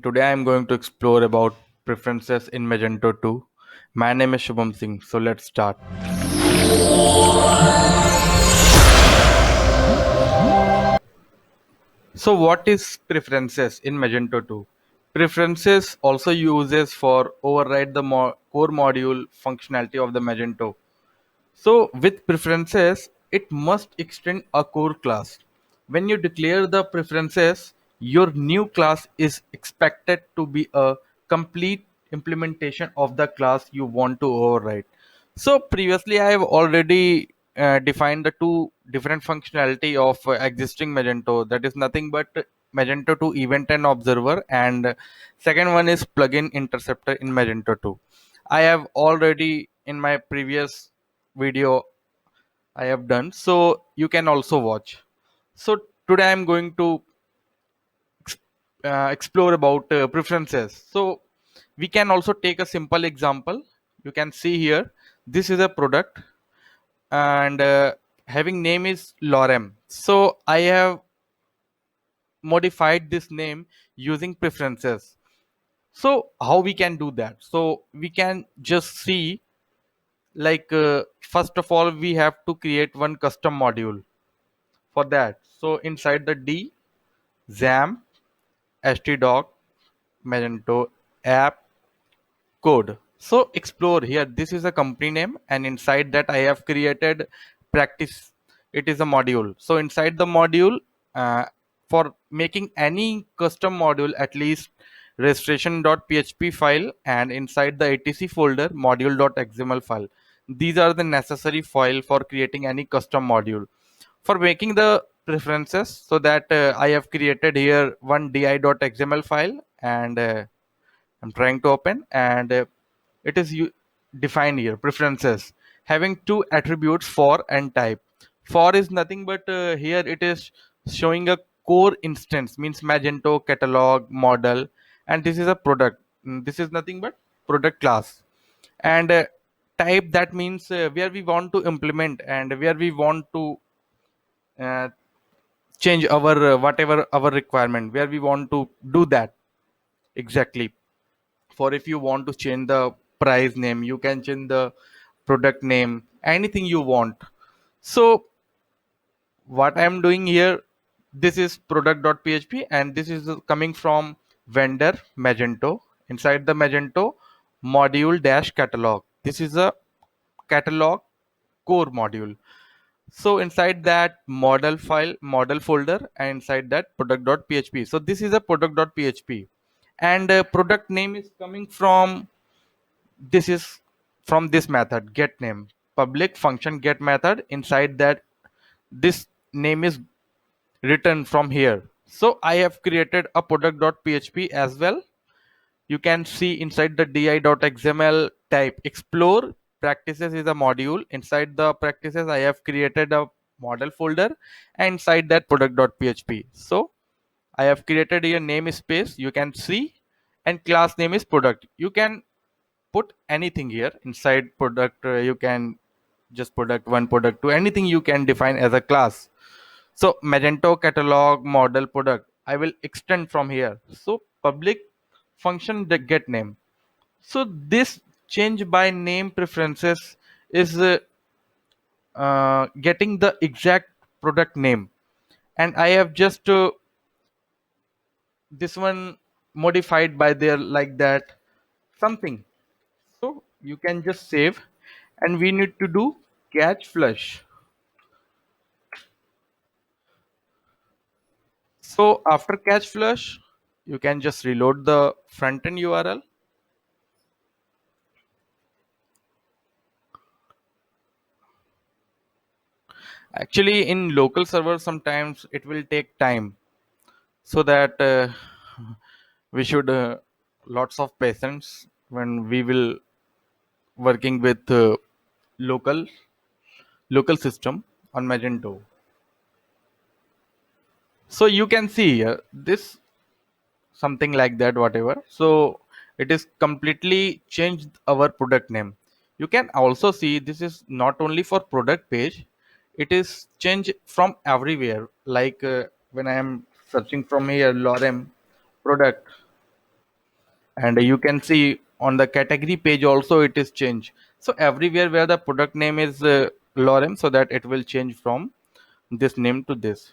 Today I am going to explore about preferences in Magento 2. My name is Shubham Singh, so let's start. So what is preferences in Magento 2? Preferences also uses for override the core module functionality of the Magento. So with preferences, it must extend a core class. When you declare the preferences, your new class is expected to be a complete implementation of the class you want to override. So previously I have already defined the two different functionality of existing Magento. That is nothing but Magento 2 event and observer, and second one is plugin interceptor in Magento 2. I have already in my previous video I have done, so you can also watch. So today I'm going to explore about preferences. So we can also take a simple example. You can see here, this is a product, and having name is Lorem. So I have modified this name using preferences. So how we can do that? So we can just see, like first of all we have to create one custom module for that. So inside the D, XAMPP, htdoc, Magento app code. So explore here. This is a company name, and inside that I have created practice. It is a module. So inside the module, for making any custom module, at least registration.php file, and inside the etc folder module.xml file. These are the necessary file for creating any custom module. For making the preferences, so that I have created here one di.xml file, and I'm trying to open, and it is defined here preferences having two attributes for and type. For is nothing but here it is showing a core instance, means Magento catalog model, and this is a product. This is nothing but product class. And type, that means where we want to implement and where we want to uh, change our whatever our requirement, where we want to do that exactly. For if you want to change the price name, you can change the product name, anything you want. So what I'm doing here, this is product.php, and this is coming from vendor Magento. Inside the Magento module dash catalog, this is a catalog core module. So inside that model file, model folder, and inside that product.php. So this is a product.php, and product name is coming from, this is from this method get name, public function get method. Inside that, this name is written from here. So I have created a product.php as well. You can see inside the di.xml type explore practices is a module. Inside the practices I have created a model folder, and inside that product.php. So I have created a namespace, you can see, and class name is product. You can put anything here inside product. You can just product one, product two, anything you can define as a class. So Magento catalog model product, I will extend from here. So public function the get name. So this change by name preferences is getting the exact product name, and I have just this one modified by there like that something. So you can just save, and we need to do catch flush. So after catch flush, you can just reload the front end URL. Actually, in local server, sometimes it will take time, so that we should lots of patience when we will working with local system on Magento. So you can see this something like that, whatever. So it is completely changed our product name. You can also see this is not only for product page, it is changed from everywhere. Like when I am searching from here, Lorem product. and you can see on the category page also it is changed. So everywhere where the product name is lorem, so that it will change from this name to this.